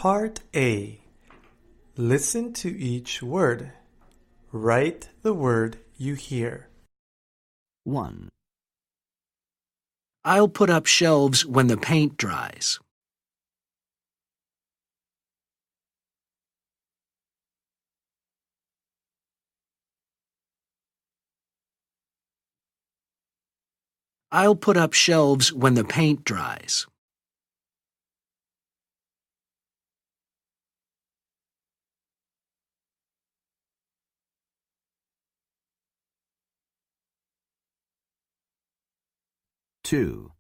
Part A. Listen to each word. Write the word you hear. 1. I'll put up shelves when the paint dries. I'll put up shelves when the paint dries. 2.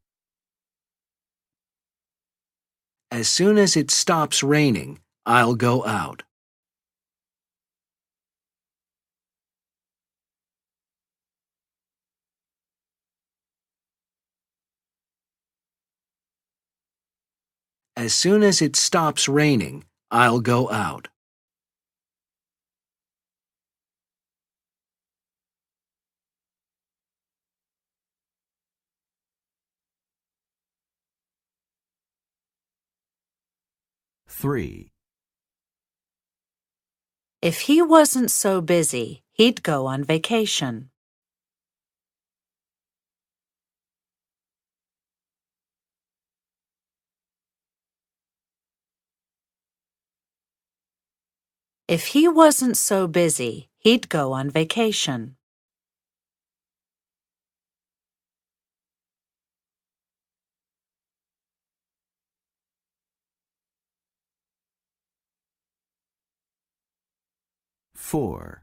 As soon as it stops raining, I'll go out. As soon as it stops raining, I'll go out. 3. If he wasn't so busy, he'd go on vacation. If he wasn't so busy, he'd go on vacation. 4.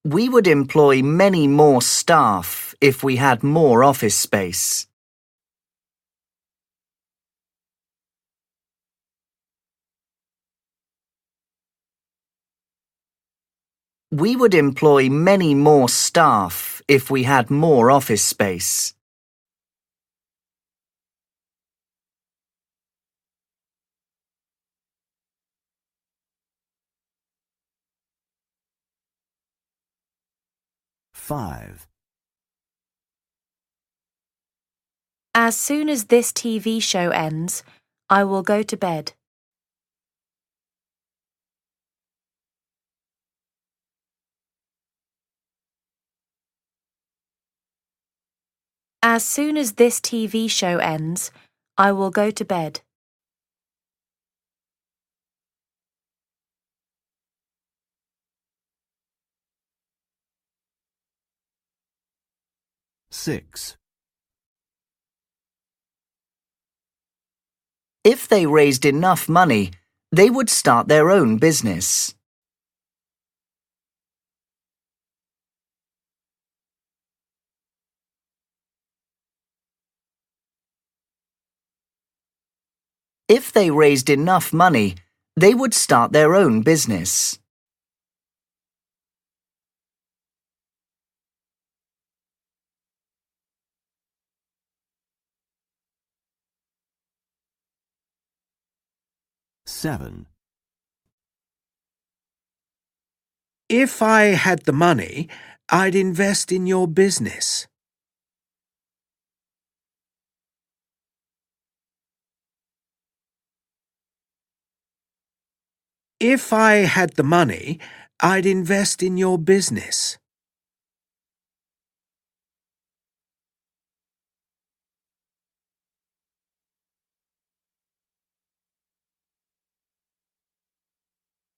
We would employ many more staff if we had more office space. We would employ many more staff if we had more office space. 5. As soon as this TV show ends, I will go to bed. As soon as this TV show ends, I will go to bed. 6. If they raised enough money, they would start their own business. If they raised enough money, they would start their own business. 7. If I had the money, I'd invest in your business. If I had the money, I'd invest in your business.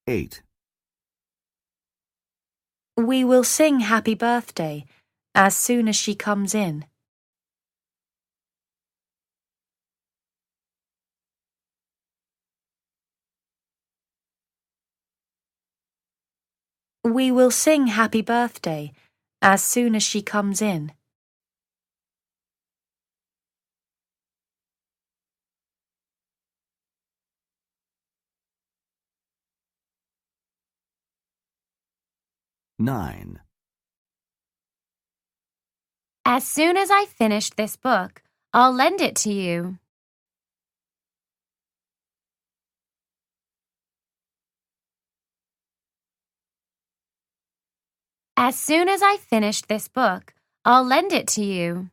8. We will sing happy birthday as soon as she comes in. We will sing happy birthday as soon as she comes in. 9. As soon as I finish this book, I'll lend it to you. As soon as I finish this book, I'll lend it to you.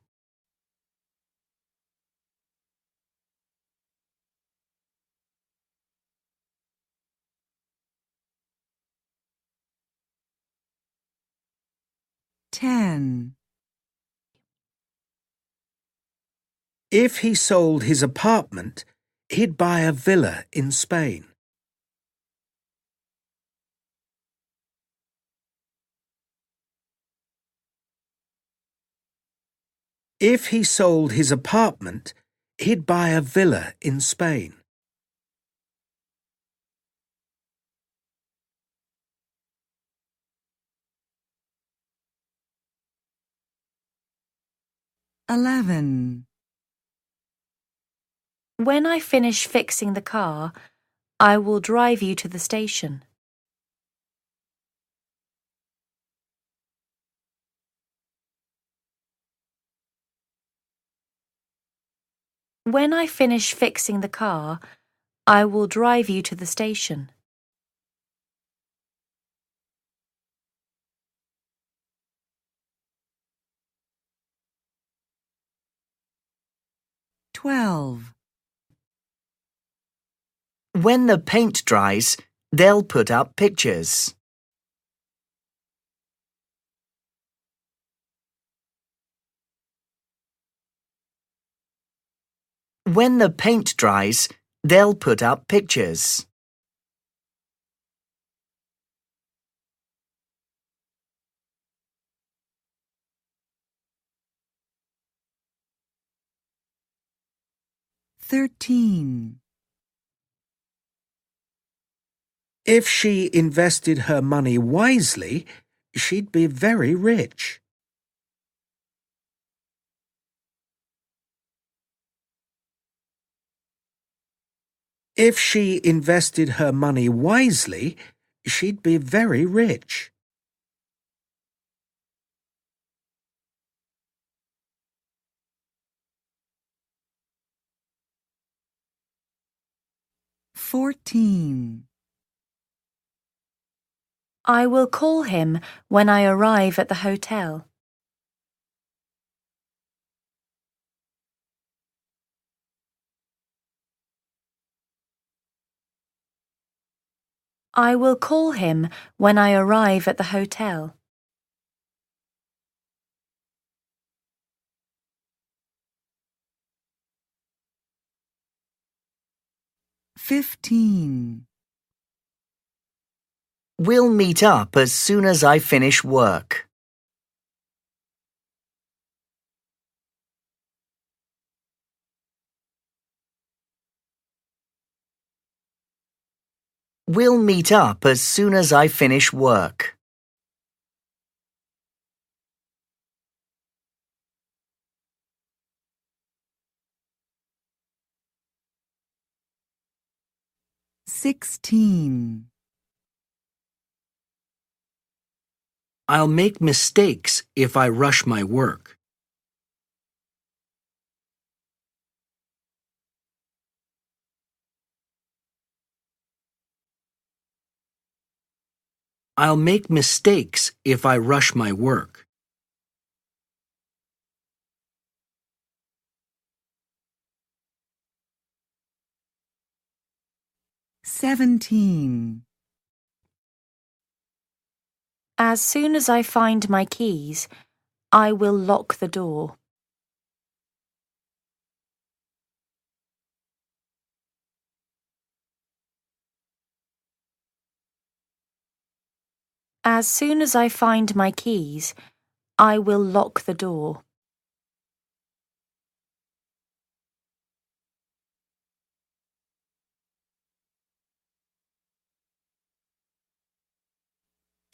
10. If he sold his apartment, he'd buy a villa in Spain. If he sold his apartment, he'd buy a villa in Spain. 11. When I finish fixing the car, I will drive you to the station. When I finish fixing the car, I will drive you to the station. 12. When the paint dries, they'll put up pictures. When the paint dries, they'll put up pictures. 13. If she invested her money wisely, she'd be very rich. If she invested her money wisely, she'd be very rich. 14. I will call him when I arrive at the hotel. I will call him when I arrive at the hotel. 15. We'll meet up as soon as I finish work. We'll meet up as soon as I finish work. 16. I'll make mistakes if I rush my work. I'll make mistakes if I rush my work. 17. As soon as I find my keys, I will lock the door. As soon as I find my keys, I will lock the door.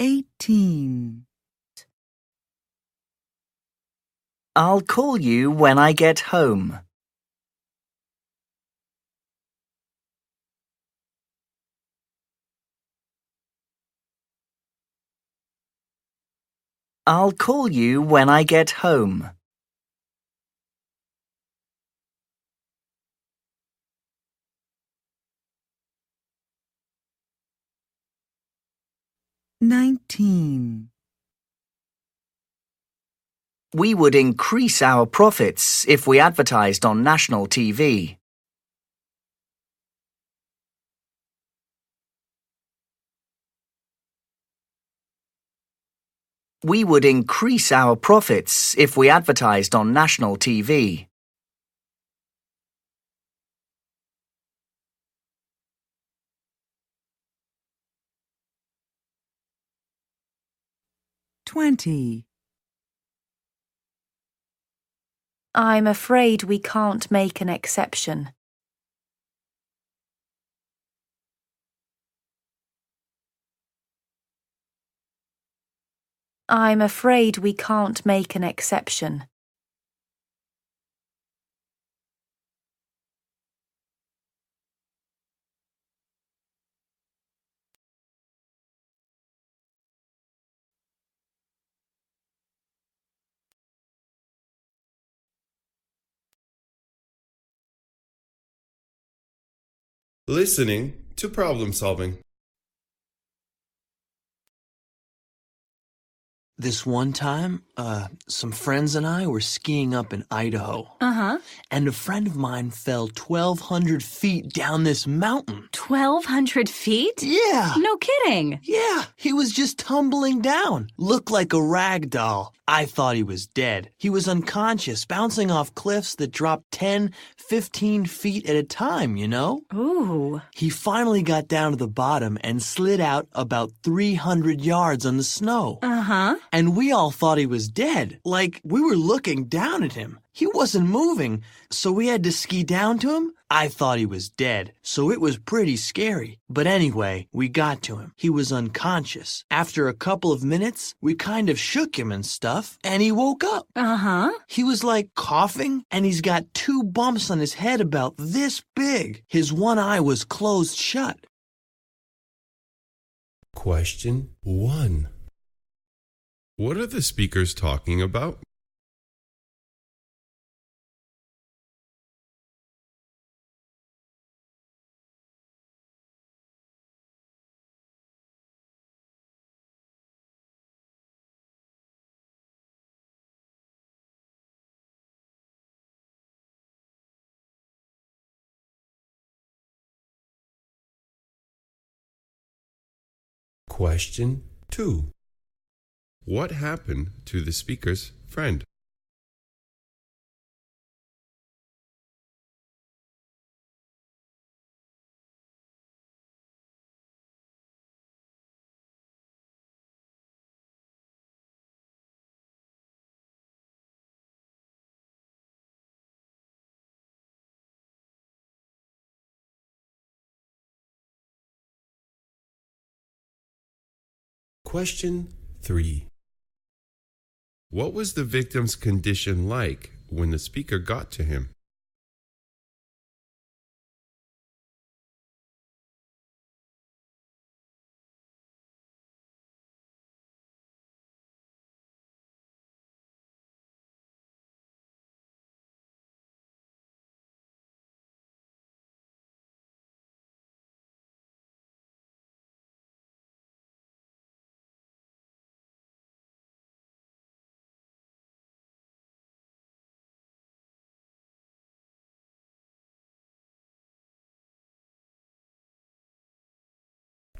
18. I'll call you when I get home. I'll call you when I get home. 19. We would increase our profits if we advertised on national TV. We would increase our profits if we advertised on national TV. Twenty. I'm afraid we can't make an exception. I'm afraid we can't make an exception. Listening to problem solving. This one time, some friends and I were skiing up in Idaho. Uh-huh. And a friend of mine fell 1,200 feet down this mountain. 1,200 feet? Yeah. No kidding. Yeah, he was just tumbling down. Looked like a rag doll. I thought he was dead. He was unconscious, bouncing off cliffs that dropped 10, 15 feet at a time, you know? Ooh. He finally got down to the bottom and slid out about 300 yards on the snow. Uh-huh. And we all thought he was dead. Like, we were looking down at him. He wasn't moving, so we had to ski down to him. I thought he was dead, so it was pretty scary. But anyway, we got to him. He was unconscious. After a couple of minutes, we kind of shook him and stuff, and he woke up. Uh-huh. He was like coughing, and he's got 2 bumps on his head about this big. His one eye was closed shut. Question 1. What are the speakers talking about? Question 2. What happened to the speaker's friend? Question 3. What was the victim's condition like when the speaker got to him?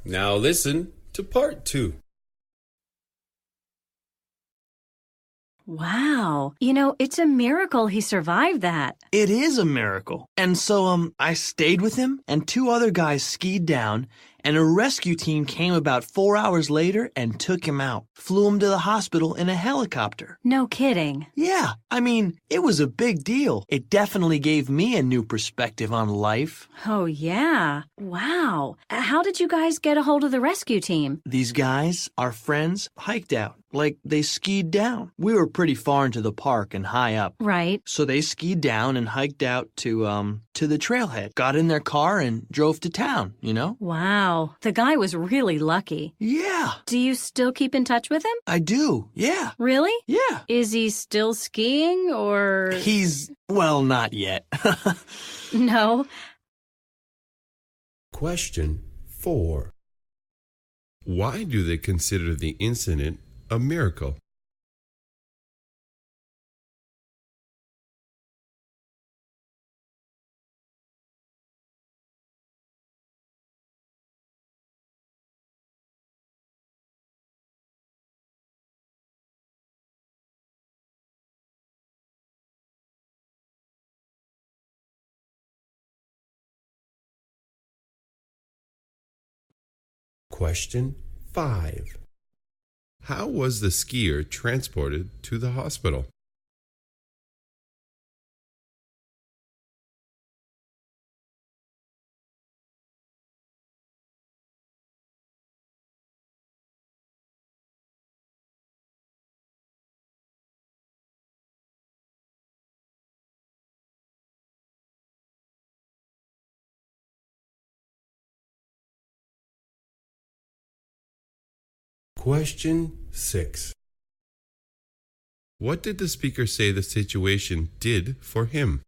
Now listen to part 2. Wow. It's a miracle he survived that. It is a miracle. And so, I stayed with him, and 2 other guys skied down, and a rescue team came about 4 hours later and took him out. Flew him to the hospital in a helicopter. No kidding. Yeah, I mean, it was a big deal. It definitely gave me a new perspective on life. Oh, yeah. Wow. How did you guys get a hold of the rescue team? These guys, our friends, hiked out. Like, they skied down. We were pretty far into the park and high up. Right. So they skied down and hiked out to the trailhead. Got in their car and drove to town, you know? Wow. The guy was really lucky. Yeah. Do you still keep in touch with him? I do, yeah. Really? Yeah. Is he still skiing or... Well, not yet. No. Question 4. Why do they consider the incident a miracle? Question 5. How was the skier transported to the hospital? Question 6. What did the speaker say the situation did for him?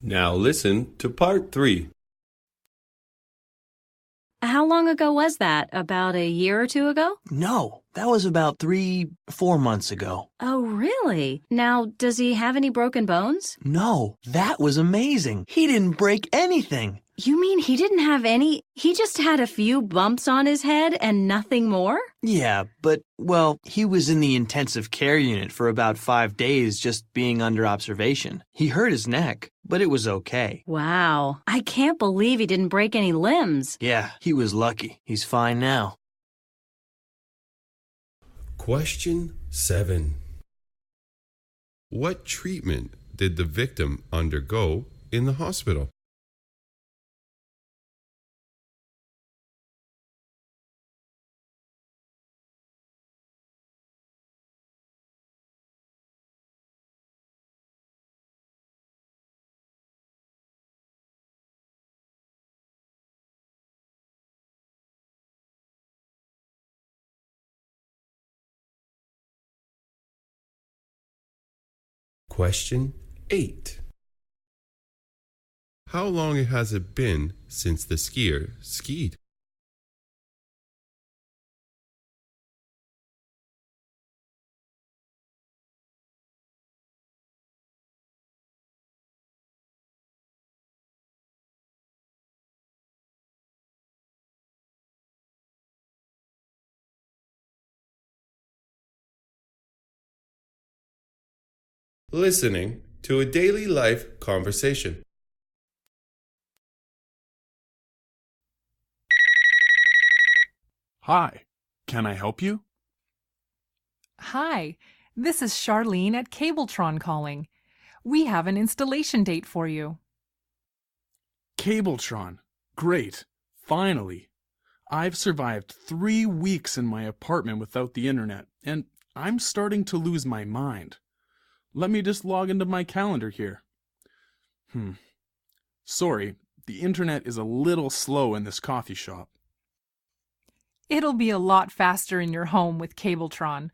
Now listen to part 3. How long ago was that? About a year or two ago? No, that was about 4 months ago. Oh, really? Now, does he have any broken bones? No, that was amazing. He didn't break anything. You mean he didn't have any? He just had a few bumps on his head and nothing more? Yeah, but, well, he was in the intensive care unit for about 5 days just being under observation. He hurt his neck, but it was okay. Wow, I can't believe he didn't break any limbs. Yeah, he was lucky. He's fine now. Question 7. What treatment did the victim undergo in the hospital? Question 8. How long has it been since the skier skied? Listening to a daily life conversation. Hi, can I help you? Hi, this is Charlene at Cabletron calling. We have an installation date for you. Cabletron. Great. Finally. I've survived 3 weeks in my apartment without the internet, and I'm starting to lose my mind. Let me just log into my calendar here. Sorry, the internet is a little slow in this coffee shop. It'll be a lot faster in your home with Cabletron.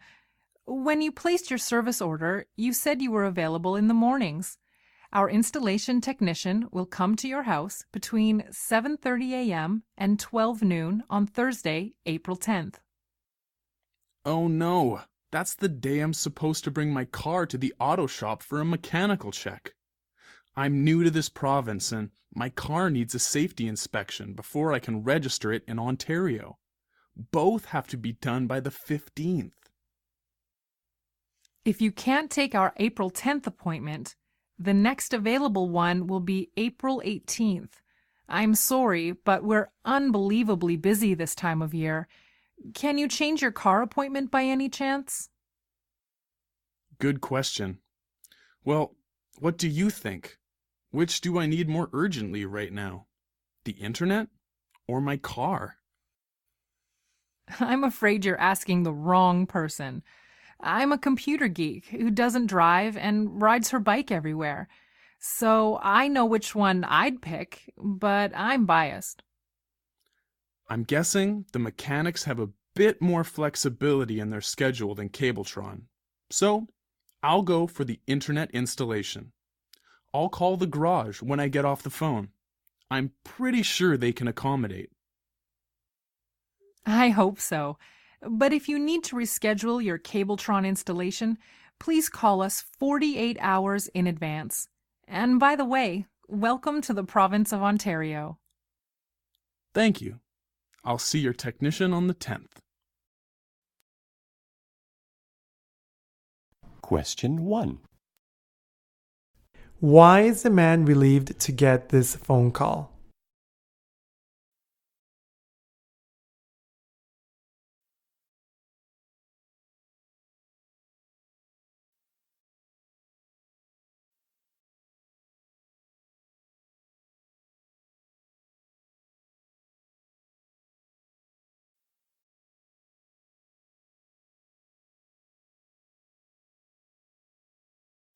When you placed your service order, you said you were available in the mornings. Our installation technician will come to your house between 7:30 a.m. and 12 noon on Thursday, April 10th. Oh no, that's the day I'm supposed to bring my car to the auto shop for a mechanical check. I'm new to this province and my car needs a safety inspection before I can register it in Ontario. Both have to be done by the 15th. If you can't take our April 10th appointment, the next available one will be April 18th. I'm sorry, but we're unbelievably busy this time of year. Can you change your car appointment by any chance? Good question. Well, what do you think? Which do I need more urgently right now? The internet or my car? I'm afraid you're asking the wrong person. I'm a computer geek who doesn't drive and rides her bike everywhere. So I know which one I'd pick, but I'm biased. I'm guessing the mechanics have a bit more flexibility in their schedule than Cabletron. So I'll go for the internet installation. I'll call the garage when I get off the phone. I'm pretty sure they can accommodate. I hope so. But if you need to reschedule your Cabletron installation, please call us 48 hours in advance. And by the way, welcome to the province of Ontario. Thank you. I'll see your technician on the 10th. Question 1. Why is the man relieved to get this phone call?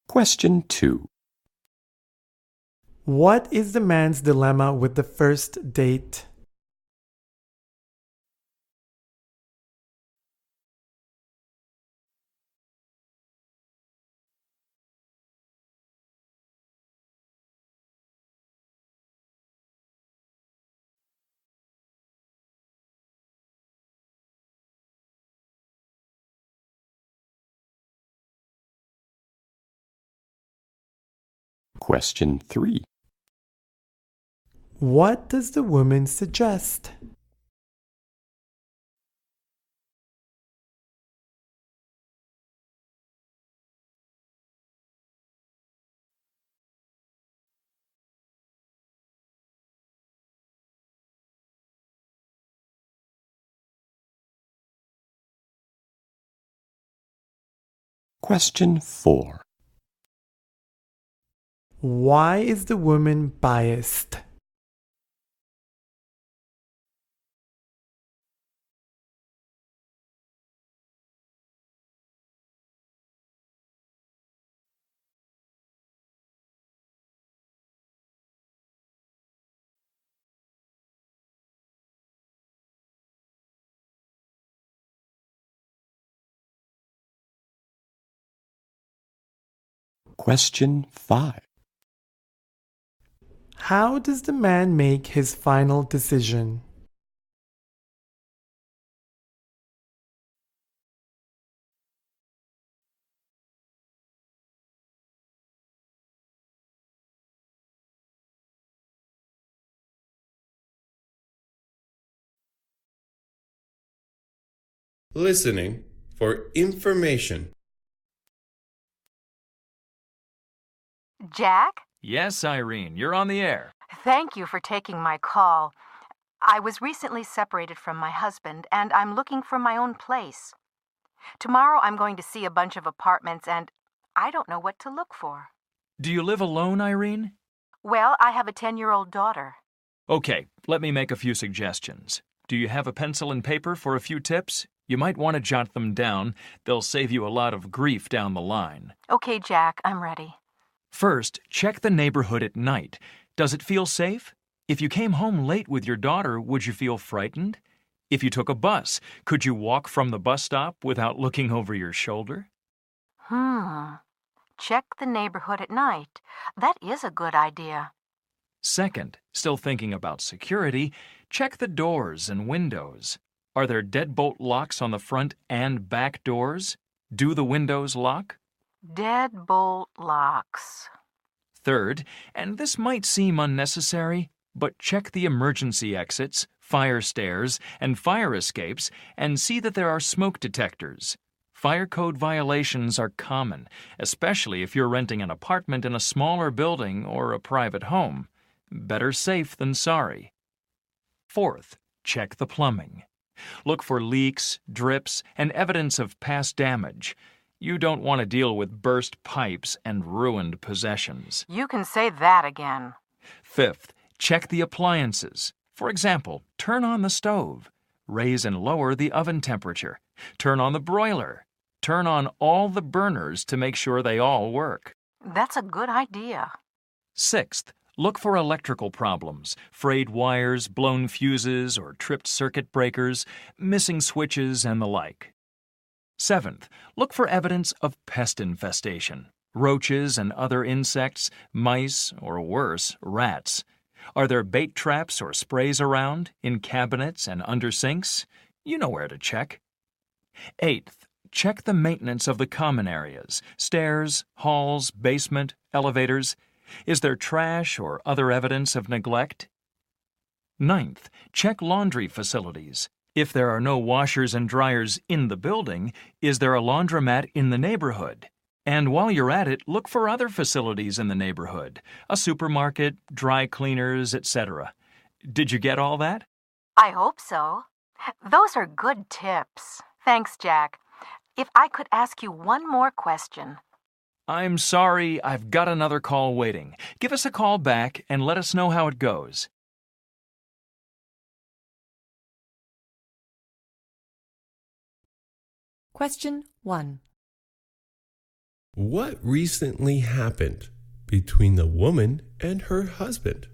Question 2. What is the man's dilemma with the first date? Question 3. What does the woman suggest? Question 4. Why is the woman biased? Question 5. How does the man make his final decision? Listening for information. Jack? Yes, Irene, you're on the air. Thank you for taking my call. I was recently separated from my husband, and I'm looking for my own place. Tomorrow I'm going to see a bunch of apartments, and I don't know what to look for. Do you live alone, Irene? Well, I have a 10-year-old daughter. Okay, let me make a few suggestions. Do you have a pencil and paper for a few tips? You might want to jot them down. They'll save you a lot of grief down the line. Okay, Jack, I'm ready. First, check the neighborhood at night. Does it feel safe? If you came home late with your daughter, would you feel frightened? If you took a bus, could you walk from the bus stop without looking over your shoulder? Check the neighborhood at night. That is a good idea. Second, still thinking about security, check the doors and windows. Are there deadbolt locks on the front and back doors? Do the windows lock? Deadbolt locks. Third, and this might seem unnecessary, but check the emergency exits, fire stairs, and fire escapes and see that there are smoke detectors. Fire code violations are common, especially if you're renting an apartment in a smaller building or a private home. Better safe than sorry. Fourth, check the plumbing. Look for leaks, drips, and evidence of past damage. You don't want to deal with burst pipes and ruined possessions. You can say that again. Fifth, check the appliances. For example, turn on the stove. Raise and lower the oven temperature. Turn on the broiler. Turn on all the burners to make sure they all work. That's a good idea. Sixth, look for electrical problems, frayed wires, blown fuses, or tripped circuit breakers, missing switches, and the like. Seventh, look for evidence of pest infestation, roaches and other insects, mice, or worse, rats. Are there bait traps or sprays around, in cabinets and under sinks? You know where to check. Eighth, check the maintenance of the common areas, stairs, halls, basement, elevators. Is there trash or other evidence of neglect? 9th, check laundry facilities. If there are no washers and dryers in the building, is there a laundromat in the neighborhood? And while you're at it, look for other facilities in the neighborhood, a supermarket, dry cleaners, etc. Did you get all that? I hope so. Those are good tips. Thanks, Jack. If I could ask you one more question. I'm sorry, I've got another call waiting. Give us a call back and let us know how it goes. Question 1. What recently happened between the woman and her husband?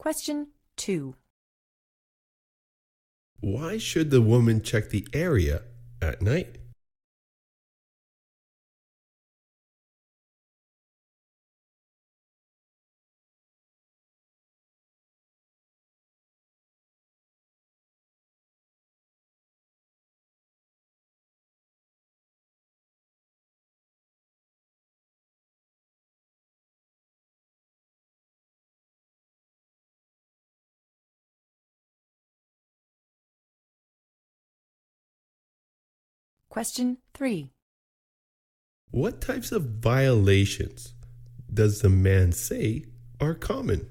Question 2. Why should the woman check the area at night? Question 3. What types of violations does the man say are common?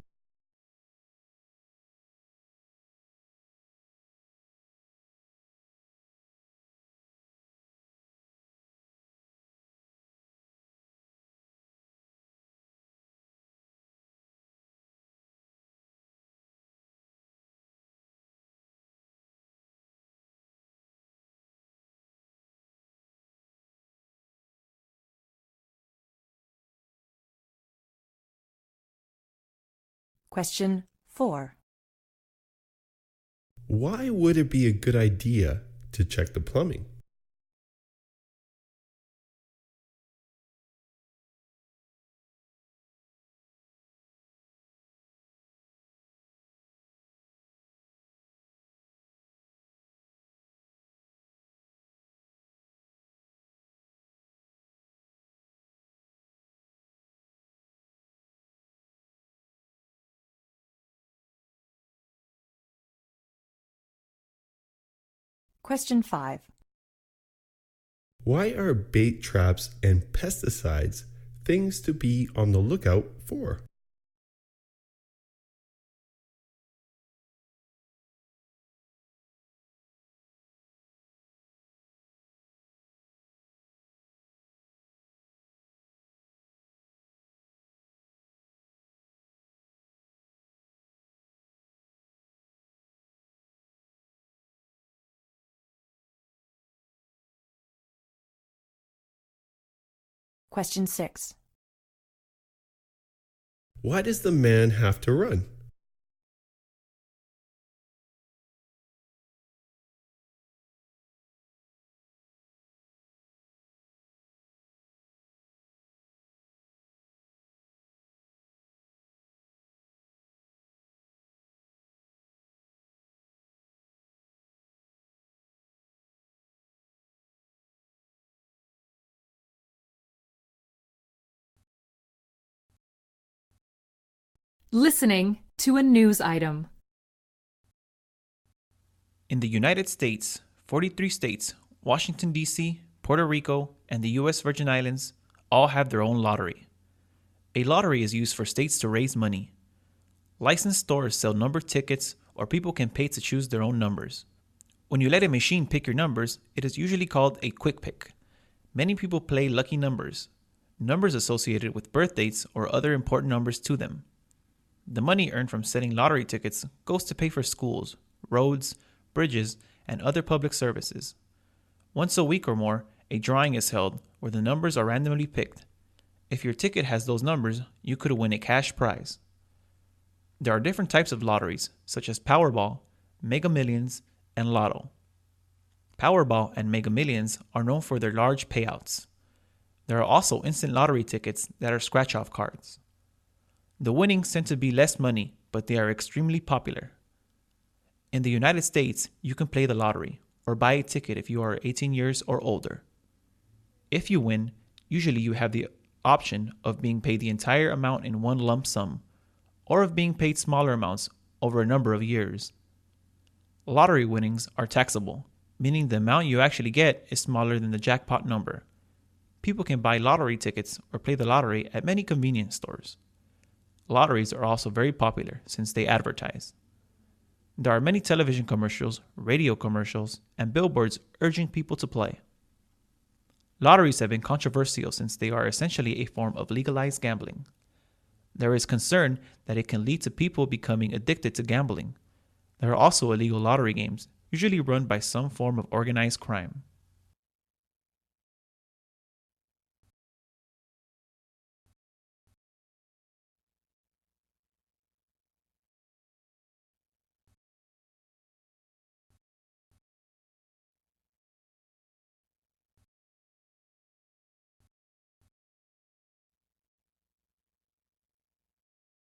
Question 4. Why would it be a good idea to check the plumbing? Question 5. Why are bait traps and pesticides things to be on the lookout for? Question 6. Why does the man have to run? Listening to a news item. In the United States, 43 states, Washington, D.C., Puerto Rico, and the U.S. Virgin Islands all have their own lottery. A lottery is used for states to raise money. Licensed stores sell numbered tickets, or people can pay to choose their own numbers. When you let a machine pick your numbers, it is usually called a quick pick. Many people play lucky numbers, numbers associated with birth dates or other important numbers to them. The money earned from selling lottery tickets goes to pay for schools, roads, bridges, and other public services. Once a week or more, a drawing is held where the numbers are randomly picked. If your ticket has those numbers, you could win a cash prize. There are different types of lotteries, such as Powerball, Mega Millions, and Lotto. Powerball and Mega Millions are known for their large payouts. There are also instant lottery tickets that are scratch-off cards. The winnings tend to be less money, but they are extremely popular. In the United States, you can play the lottery or buy a ticket if you are 18 years or older. If you win, usually you have the option of being paid the entire amount in one lump sum, or of being paid smaller amounts over a number of years. Lottery winnings are taxable, meaning the amount you actually get is smaller than the jackpot number. People can buy lottery tickets or play the lottery at many convenience stores. Lotteries are also very popular since they advertise. There are many television commercials, radio commercials, and billboards urging people to play. Lotteries have been controversial since they are essentially a form of legalized gambling. There is concern that it can lead to people becoming addicted to gambling. There are also illegal lottery games, usually run by some form of organized crime.